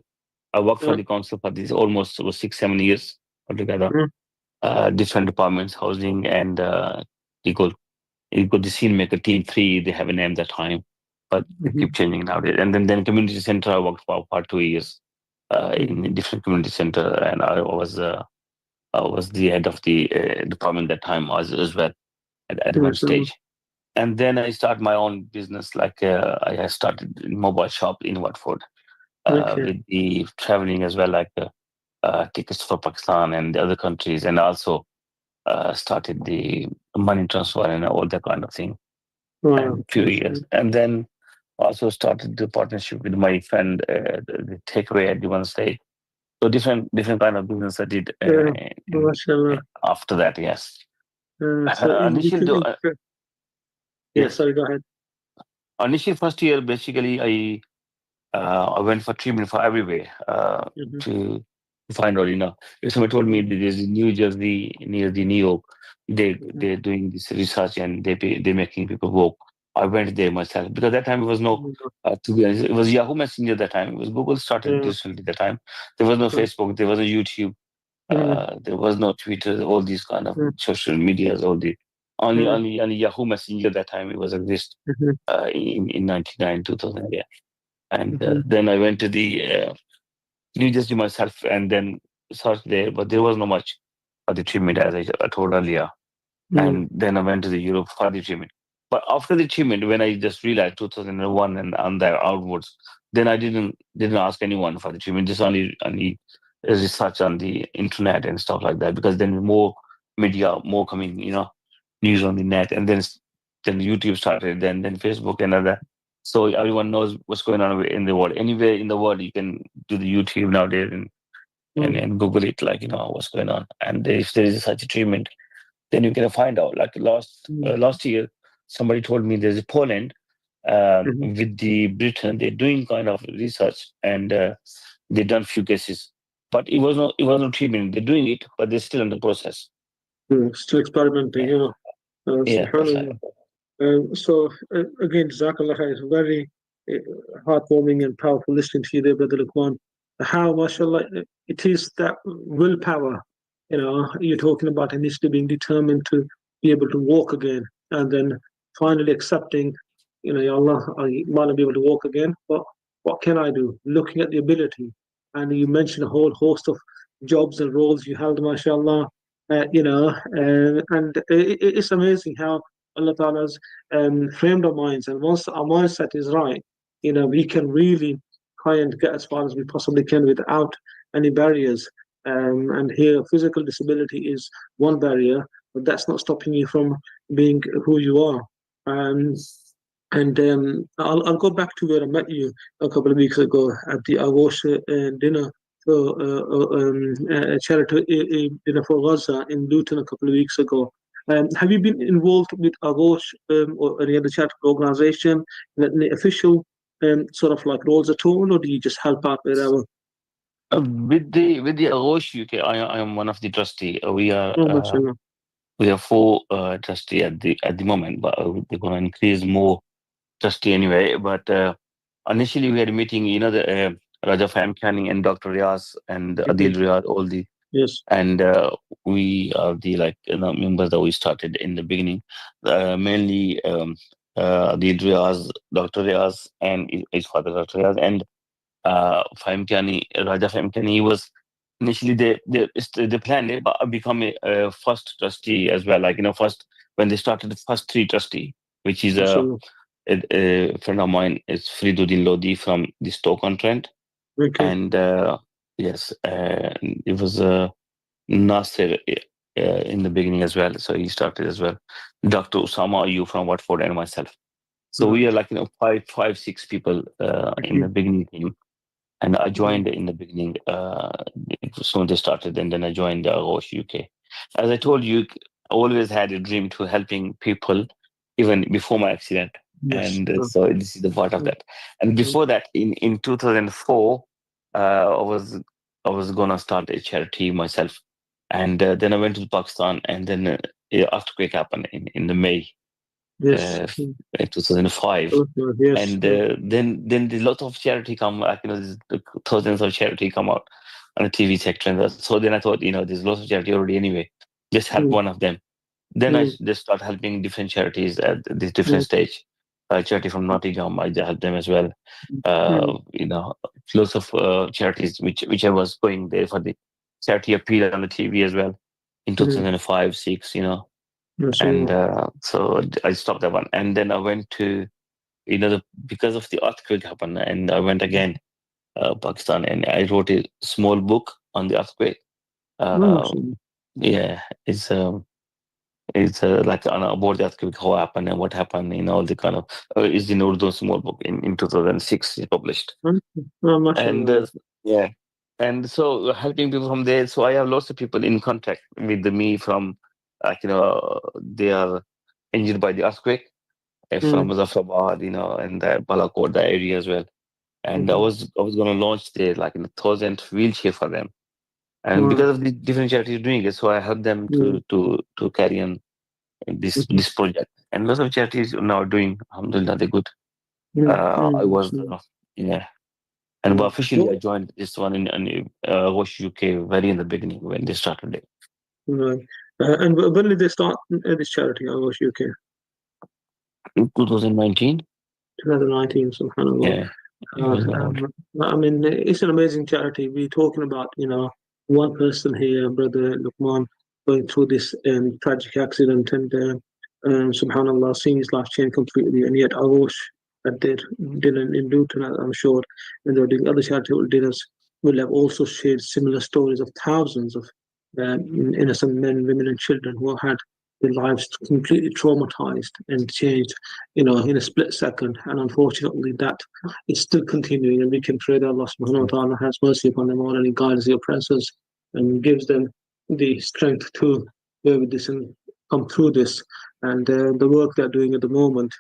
B: I worked for the council for this almost 6-7 years altogether. Different departments, housing and equal the scene maker team 3, they have a name that time, but they keep changing nowadays. And then community center, I worked for about 2 years in a different community center, and I was the head of the department that time as well at one stage. And then I started my own business. I started a mobile shop in Watford with the traveling as well, tickets for Pakistan and the other countries, and also started the money transfer and all that kind of thing. And a few years. And then also started the partnership with my friend, the takeaway at the one stage. So different kind of business I did after that, yes.
A: Sorry, go ahead.
B: Initial first year, basically, I went for treatment for everywhere to find out, if somebody told me that there's New Jersey near the New York, they're doing this research and they're making people walk. I went there myself, because that time it was no, to be honest, it was Yahoo Messenger that time. It was Google started recently that time. There was no Facebook, there was no YouTube, there was no Twitter, all these kind of social medias, all the only Yahoo Messenger that time it was exist in 99, 2000, yeah. And then I went to the New Jersey myself, and then searched there, but there was not much for the treatment, as I told earlier. And then I went to the Europe for the treatment. But after the treatment, when I just realized 2001 and there outwards, then I didn't ask anyone for the treatment. Just only research on the internet and stuff like that, because then more media, more coming, news on the net, and then YouTube started, then Facebook and other. So everyone knows what's going on in the world. Anywhere in the world, you can do the YouTube nowadays and Google it, like what's going on. And if there is such a treatment, then you can find out. Like last year, somebody told me there's Poland with the Britain. They're doing kind of research, and they've done few cases, but it was not treatment. They're doing it, but they're still in the process.
A: Still experimenting,
B: Yeah, that's right.
A: So again, Jazakallah khair. It's very heartwarming and powerful listening to you there, Brother Luqman. How, mashallah, it is that willpower. You're talking about initially being determined to be able to walk again, and then finally accepting, Ya Allah, I might not be able to walk again, but what can I do? Looking at the ability, and you mentioned a whole host of jobs and roles you held, mashallah. And it's amazing how Allah Ta'ala has framed our minds, and once our mindset is right, we can really try and get as far as we possibly can without any barriers. And here, physical disability is one barrier, but that's not stopping you from being who you are. And I'll go back to where I met you a couple of weeks ago at the Aghosh dinner. So, a charity dinner for Gaza in Luton a couple of weeks ago. Have you been involved with Aghosh or any other charitable organization in any official sort of like roles at all, or do you just help out wherever?
B: With the Aghosh UK, I am one of the trustee. We are four trustee at the moment, but they're going to increase more trustee anyway. But initially we had a meeting, the Raja Famkhani and Dr. Riaz and Adil Riyad, all the
A: Yes.
B: and we are the members that we started in the beginning, mainly Adil Riaz, Dr. Riaz, and his father Dr. Riaz, and Famkhani, Raja Famkhani was initially they planned it, but become a first trustee as well. First when they started the first three trustee, which is a friend of mine is Friduddin Lodi from the Stoke-on-Trent.
A: Okay.
B: And yes, it was Nasir in the beginning as well. So he started as well. Dr. Usama Ayu from Watford and myself. So we are five, six people in the beginning team. And I joined in the beginning. Soon they started, and then I joined Aghosh UK. As I told you, I always had a dream to helping people, even before my accident.
A: Yes.
B: And so this is the part of that. And before that, in 2004, I was gonna start a charity myself, and then I went to Pakistan, and then earthquake happened in the May.
A: Yes.
B: In 2005,
A: Yes.
B: and then there's lots of charity come, there's thousands of charity come out on the TV sector, and so then I thought, there's lots of charity already anyway, just help one of them. Then I just start helping different charities at this different stage. Charity from Nottingham, I helped them as well. Lots of charities which I was going there for the charity appeal on the TV as well in 2005, 6, and so I stopped that one, and then I went to because of the earthquake happened, and I went again Pakistan, and I wrote a small book on the earthquake. Yeah, it's like about the earthquake, how happened and what happened, all the kind of is in Urdu small book in 2006 it published. And yeah, and so helping people from there. So I have lots of people in contact with me from they are injured by the earthquake from Muzaffarabad, and the Balakot, the area as well. And I was going to launch there like 1,000 wheelchair for them. And because of the different charities doing it, so I helped them to carry on this project. And lots of charities are now doing, alhamdulillah, they're good. I was, yeah. And officially, I joined this one in Aghosh UK very in the beginning when they started it.
A: Right. And when did they start this charity, Aghosh UK?
B: In 2019.
A: 2019, subhanAllah.
B: Yeah. He was not old.
A: I mean, it's an amazing charity. We're talking about, one person here, Brother Lukeman, going through this tragic accident and, subhanAllah, seeing his life change completely. And yet, Aghosh, that didn't in Luton, I'm sure, and they're doing other charitable dinners, will have also shared similar stories of thousands of innocent men, women, and children who have had their lives completely traumatized and changed, in a split second. And unfortunately, that is still continuing. And we can pray that Allah subhanahu wa ta'ala has mercy upon them all and He guides the oppressors and gives them the strength to bear with this and come through this. And the work they're doing at the moment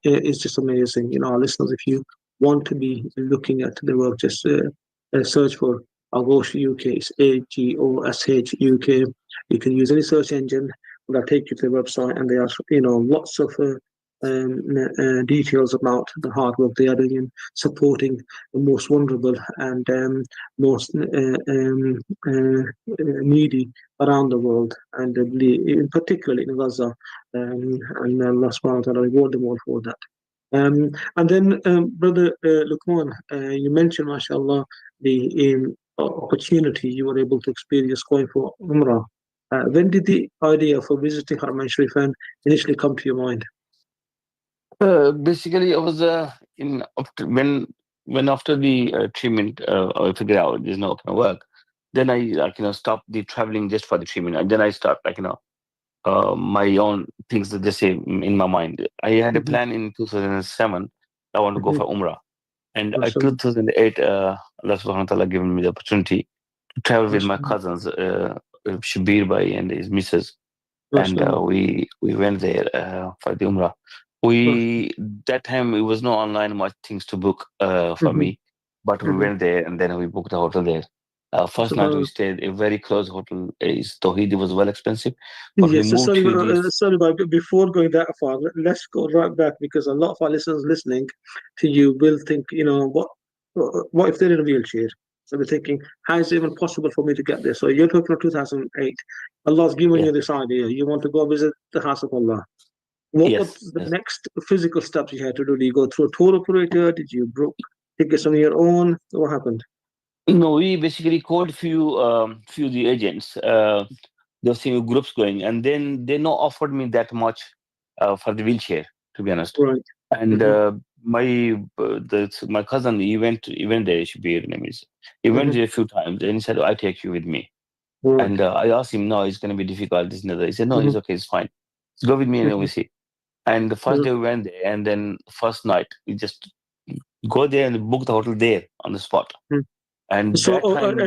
A: is just amazing. Our listeners, if you want to be looking at the work, just search for Aghosh UK. It's Agosh UK. You can use any search engine that take you to the website, and there are lots of details about the hard work they are doing in supporting the most vulnerable and most needy around the world, and in particularly in Gaza. And Allah subhanahu wa ta'ala reward them all for that. And then, Brother Lukeman, you mentioned, mashallah, the opportunity you were able to experience going for Umrah. When did the idea for visiting Haram Sharif initially come to your mind?
B: Basically, I was in after, when after the treatment, I figured out there's no kind of work. Then I stopped the traveling just for the treatment, and then I start my own things that they say in my mind. I had a plan in 2007. I want to go for Umrah, and in 2008, Allah Subhanahu wa Taala given me the opportunity to travel with my cousins, Shabir Bhai and his missus, and we went there for the Umrah. That time it was no online much things to book for me, but we went there and then we booked a hotel there. First night we stayed a very close hotel. Is Tawhid. It was well expensive, but
A: yes.
B: we moved to
A: Sorry, but before going that far, let's go right back, because a lot of our listeners listening to you will think, what if they're in a wheelchair? So they're thinking, how is it even possible for me to get there? So you're talking of 2008. Allah's given you this idea. You want to go visit the house of Allah. What was the next physical steps you had to do? Did you go through a tour operator? Did you book tickets on your own? What happened?
B: No, we basically called few of the agents. There were few groups going, and then they not offered me that much for the wheelchair, to be honest.
A: Right.
B: And my cousin, he went there. Shabir name is. He went there a few times, and he said, "I take you with me."
A: Right.
B: And I asked him, "No, it's going to be difficult." This and that. He said, "No, it's okay. It's fine. Go with me, and we see." And the first day we went there, and then first night we just go there and book the hotel there on the spot. And
A: so,
B: time,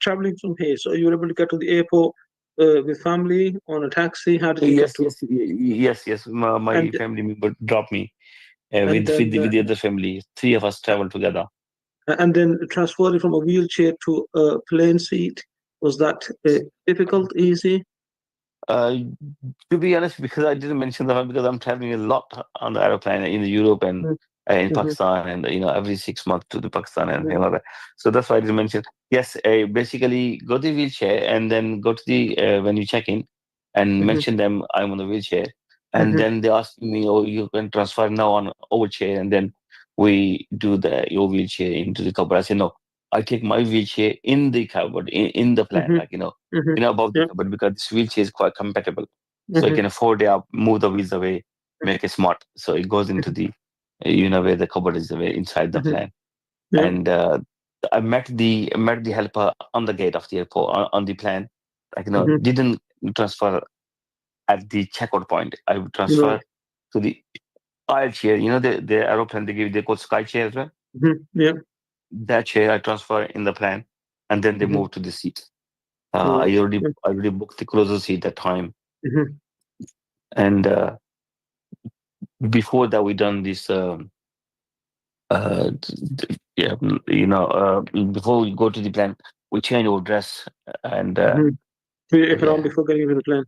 A: traveling from here, so you were able to get to the airport with family on a taxi. How did you get to it?
B: Yes. My family member dropped me with the other family. Three of us traveled together.
A: And then transferring from a wheelchair to a plane seat, was that difficult, easy?
B: To be honest, because I didn't mention that, because I'm traveling a lot on the aeroplane in Europe and in Pakistan, and every 6 months to the Pakistan and like that. So that's why I didn't mention. Yes, basically go to the wheelchair and then go to the when you check in and mention them I'm on the wheelchair, and then they ask me, "Oh, you can transfer now on over chair," and then we do your wheelchair into the cupboard. I say no. I take my wheelchair in the cupboard, in the plan, above the cupboard, because this wheelchair is quite compatible. So I can afford to move the wheels away, make it smart. So it goes into the, where the cupboard is inside the plan. And I met the helper on the gate of the airport, on the plan. Didn't transfer at the checkout point. I would transfer to the aisle chair. The aeroplane, they call sky chair as well.
A: Yeah.
B: That chair I transfer in the plan, and then they move to the seat. I already booked the closer seat that time, and before that we done this. Before we go to the plan, we change our dress and
A: before getting into the plane.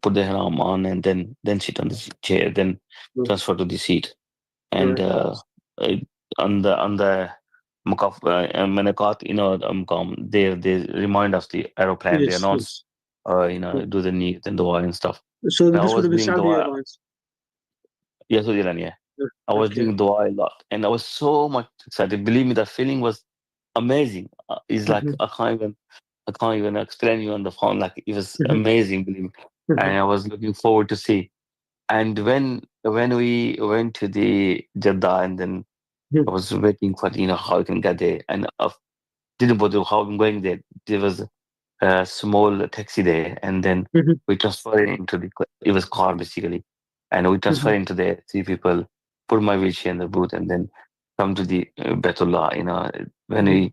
B: Put the helm on, and then sit on the chair, then transfer to the seat, and on the Mukaf, they remind us the aeroplane. They announce, do the need and dua and stuff.
A: So this would have been Saudi Airlines.
B: Yes, Saudi Airlines, yeah. I was
A: Okay.
B: doing dua a lot, and I was so much excited. Believe me, that feeling was amazing. It's like I can't even explain you on the phone. Like it was amazing, believe me. And I was looking forward to see. And when we went to the Jeddah, and then I was waiting for how I can get there, and I didn't bother how I'm going there. There was a small taxi there, and then we transferred into it was car basically, and we transferred into there. Three people put my wheelchair in the booth, and then come to the Betullah. When we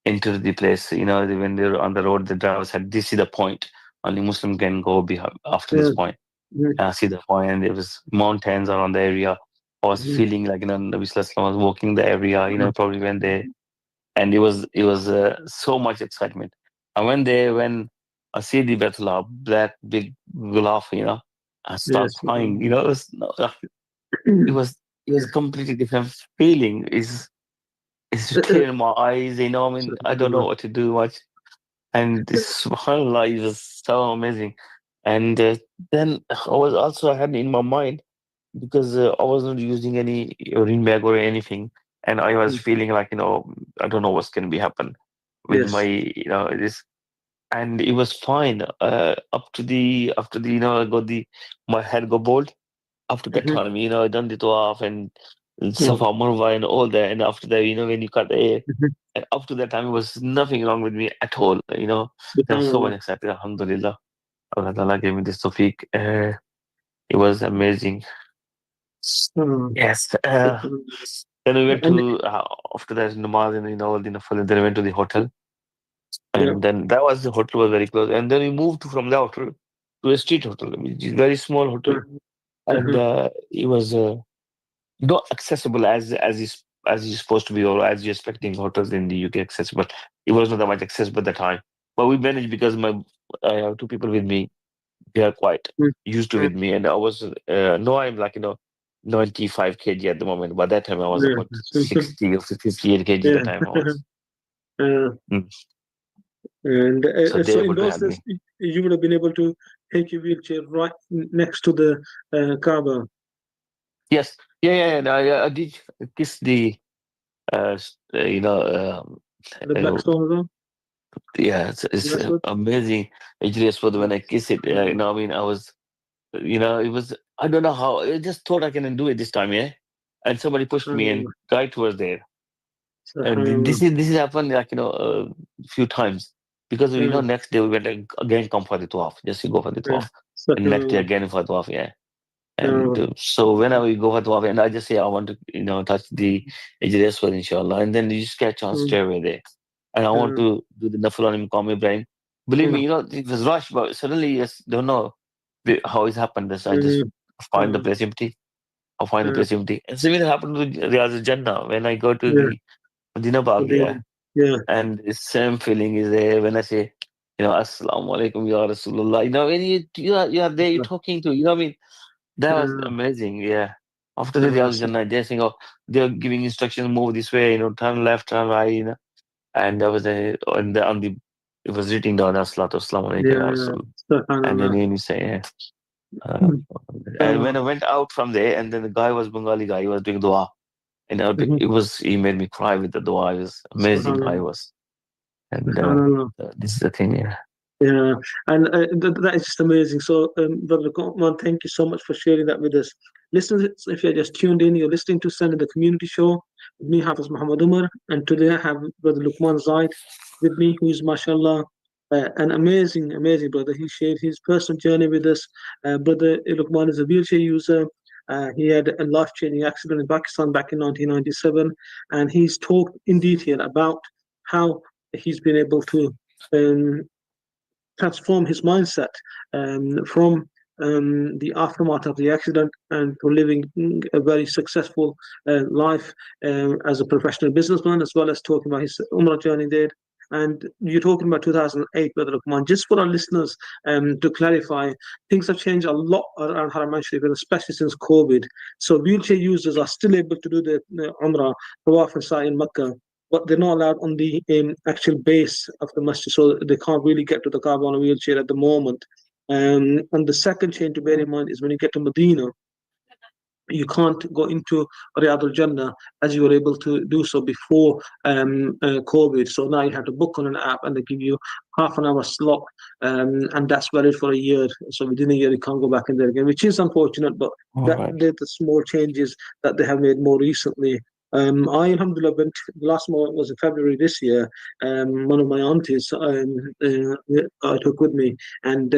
B: entered the place, when they were on the road, the driver said, "This is the point. Only Muslim can go after this point." And I see the point, and there was mountains around the area. I was feeling like Nabi Sallallahu Alaihi Wasallam was walking the area. Probably went there, and it was so much excitement. I went there when I see the Betullah, black big gulaf, I start
A: Yes.
B: crying. It was it was completely different feeling. It's tear in my eyes. I don't know what to do much. And this subhanallah, it was so amazing. And then I had in my mind, because I wasn't using any urine bag or anything, and I was feeling like I don't know what's going to be happen with my
A: Yes.
B: this, and it was fine up to the after the I got the my head got bald after that time. I done the tawaf and Safa Marwa and all that, and after that, when you cut the air, and up to that time, it was nothing wrong with me at all. There was so much
A: SubhanAllah.
B: excited. Alhamdulillah, Allah Ta'ala gave me this tawfiq. It was amazing. Yes. Then we went
A: And
B: to after that namaz and all the nafal, and then we went to the hotel,
A: yeah.
B: and then that was the hotel was very close, and then we moved from the hotel to a street hotel, which is very small hotel, and it was not accessible as is supposed to be, or as you're expecting hotels in the UK accessible. It was not that much accessible at the time, but we managed because I have two people with me. They are quite used to with me, and I was no, I'm like 95 kg at the moment. By that time, I was about 60 or 58 kg.
A: Yeah.
B: The time I was.
A: Uh,
B: Mm.
A: and
B: So
A: so
B: they're
A: in
B: able to
A: those
B: help
A: days,
B: me.
A: you would have been able to take your wheelchair right next to the Kaaba,
B: Yes, yeah. And I did kiss the
A: the black
B: uh,
A: stone as well.
B: yeah, it's
A: That's good.
B: amazing. Actually, as for when I kiss it, I mean, I was, it was, I don't know how, I just thought I can do it this time, yeah. And somebody pushed me and
A: SubhanAllah.
B: guide was there. And
A: SubhanAllah.
B: this is happened like, a few times. Because,
A: Yeah.
B: next day we went again, come for the tawaf, just to go for the
A: Yeah.
B: tawaf. And next day
A: SubhanAllah.
B: again for tawaf, yeah. And
A: Yeah.
B: so whenever we go for tawaf, and I just say, I want to, touch the Hijr Aswad, inshallah. And then you just get a chance straight away there. And I want
A: Yeah.
B: to do the Nafil on Imam Ibrahim. Believe me,
A: Yeah.
B: it was rushed, but suddenly, yes, don't know how it happened. This I just
A: Yeah.
B: find the place empty. I find the
A: Yeah.
B: place empty. And similar happened with Riyaz Jannah when I go to
A: Yeah.
B: the Medina Bagh, yeah.
A: Yeah.
B: And the same feeling is there when I say, Assalamu alaikum, Ya Rasulullah. When you are there, you're talking to, what I mean? That was
A: Yeah.
B: amazing, yeah. After the
A: Yeah.
B: Riyaz Jannah, they're saying, oh, they're giving instructions, move this way, turn left, turn right, And there was it was written down as Salatu Wassalamu alayka ya
A: Yeah.
B: Rasul. And then
A: SubhanAllah.
B: when you say, uh, and when I went out from there, and then the guy was Bengali guy, he was doing dua. And he made me cry with the dua. He was amazing guy he
A: SubhanAllah.
B: was. And
A: SubhanAllah.
B: this is the thing, yeah.
A: Yeah, and that is just amazing. So, Brother Lukeman, thank you so much for sharing that with us. Listeners, if you're just tuned in, you're listening to Send in the Community Show with me, Hafiz Muhammad Umar, and today I have Brother Lukeman Zahid with me, who is, mashallah, an amazing brother. He shared his personal journey with us. Brother Lukeman is a wheelchair user. He had a life-changing accident in Pakistan back in 1997, and he's talked in detail about how he's been able to um, transform his mindset from the aftermath of the accident and to living a very successful life as a professional businessman, as well as talking about his Umrah journey there. And you're talking about 2008, Brother Luqman. Just for our listeners, to clarify, things have changed a lot around Haram Sharif, especially since COVID. So wheelchair users are still able to do the Umrah, Tawaf and Sa'i in Makkah, but they're not allowed on the actual base of the masjid, so they can't really get to the Kaaba on a wheelchair at the moment. And the second change to bear in mind is when you get to Medina, you can't go into Riyadh al-Jannah as you were able to do so before COVID. So now you have to book on an app and they give you half an hour slot, and that's valid for a year. So within a year, you can't go back in there again, which is unfortunate, but
B: All
A: that
B: right.
A: they're the small changes that they have made more recently. I, alhamdulillah, went, the last one was in February this year. One of my aunties I took with me, and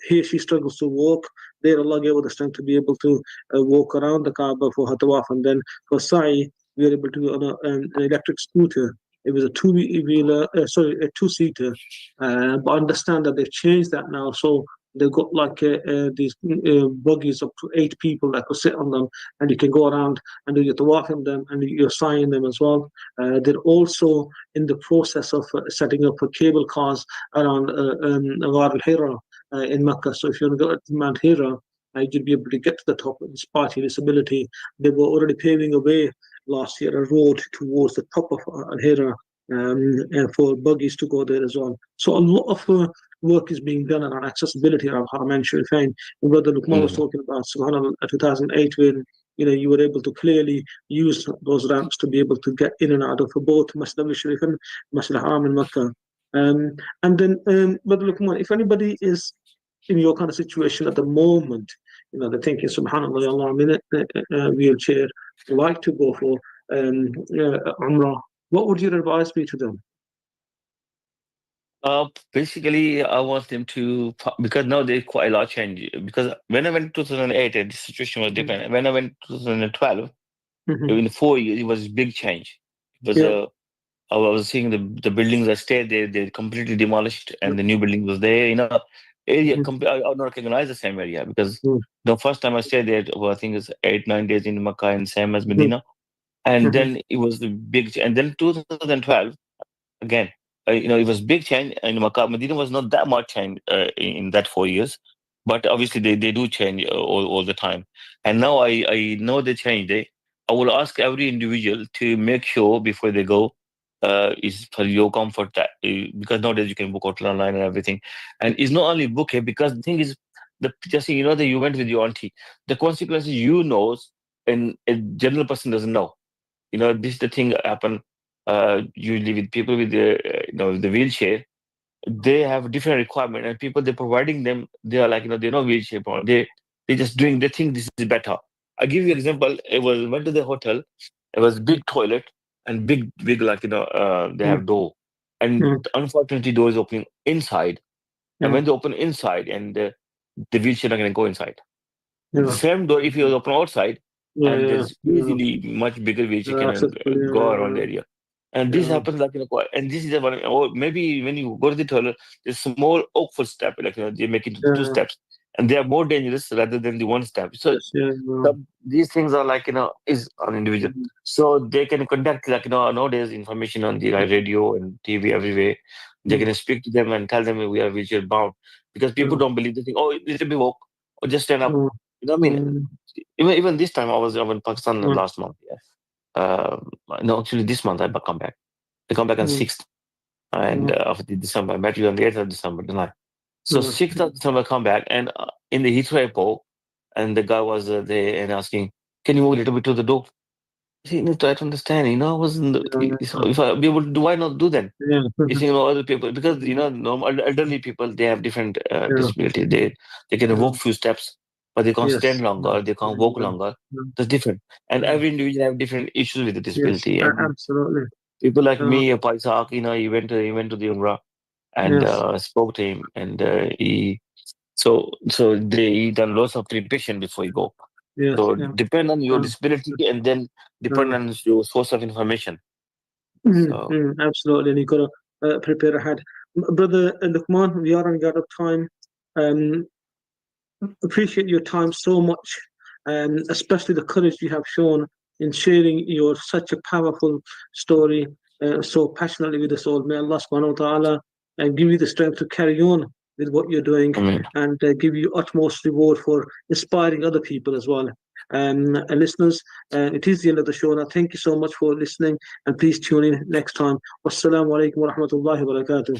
A: here she struggles to walk. There, Allah gave her the strength to be able to walk around the Kaaba for her tawaf, and then for sa'i, we were able to do on an electric scooter. It was a a two-seater. But I understand that they've changed that now, so they've got like these buggies up to 8 people that could sit on them, and you can go around and do your tawaf in them and you're signing them as well. They're also in the process of setting up cable cars around Ghar al-Hira in Mecca. So if you want to go to Mount Hira, you'd be able to get to the top despite your disability. They were already paving a way last year, a road towards the top of Al-Hira, and for buggies to go there as well. So a lot of work is being done on accessibility around Haram Sharifain. And Brother Lukeman was talking about Subhanallah 2008, when you were able to clearly use those ramps to be able to get in and out of both Masjid al-Sharif and Masjid al-Haram in Makkah. And then, Brother Lukeman, if anybody is in your kind of situation at the moment, they're thinking, Subhanallah, Allah, I'm in a wheelchair, like to go for Umrah, what would your advice be to them?
B: Basically, I want them to, because now there's quite a lot of change. Because when I went 2008, the situation was different. When I went 2012, in 4 years, it was a big change. It was I was seeing the buildings that stayed there, they completely demolished, and the new building was there. Area I don't recognize the same area, because the first time I stayed there, well, I think it's 8-9 days in Makkah, and same as Medina, and then it was the big. And then 2012 again, it was big change in Makkah. Medina was not that much change in that 4 years, but obviously they do change all the time. And now I know they change. I will ask every individual to make sure before they go is for your comfort, that because nowadays you can book hotel online and everything, and it's not only book it, because the thing is, that you went with your auntie, the consequences and a general person doesn't know. This is the thing that happen usually with people with the wheelchair. They have different requirement, and people they're providing them, they are like, they're not wheelchair bound. They just doing, they think this is better. I give you an example. Went to the hotel. It was big toilet and big like they have door, and unfortunately door is opening inside. And when they open inside, and the wheelchair not going to go inside. The same door, if you open outside, and there's easily much bigger wheelchair can go around the area. And this happens like and this is the one. Or maybe when you go to the toilet, there's small awkward step, like they make it 2 steps, and they are more dangerous rather than the 1 step. So these things are like is on individual. So they can conduct like nowadays information on the radio and TV everywhere. They can speak to them and tell them we are wheelchair bound, because people don't believe. They think, oh, little bit walk or just stand up. I mean, even this time I was in Pakistan last month. Yeah. No, actually, this month I come back. I come back on 6th, and of December. I met you on the 8th of December tonight. So 6th of December, I come back, and in the Heathrow airport, and the guy was there and asking, "Can you move a little bit to the door?" See, you need to try to understand. I wasn't. If I be able to do, why not do then? You see, other people, because normal elderly people, they have different disability. They can walk few steps, but they can't stand longer. They can't walk longer. That's different. And every individual have different issues with the disability. And
A: Absolutely.
B: people like me, Paisak, he went to the Umrah and spoke to him, and he done lots of preparation before you go. So depend on your disability, and then depend on your source of information.
A: Absolutely, and you got to prepare ahead. Brother Lukeman, we are running out of time. Appreciate your time so much, especially the courage you have shown in sharing your such a powerful story so passionately with us all. May Allah subhanahu wa ta'ala give you the strength to carry on with what you're doing, and give you utmost reward for inspiring other people as well. And listeners, it is the end of the show now. Thank you so much for listening, and please tune in next time. Wassalamu alaikum wa rahmatullahi wa barakatuh.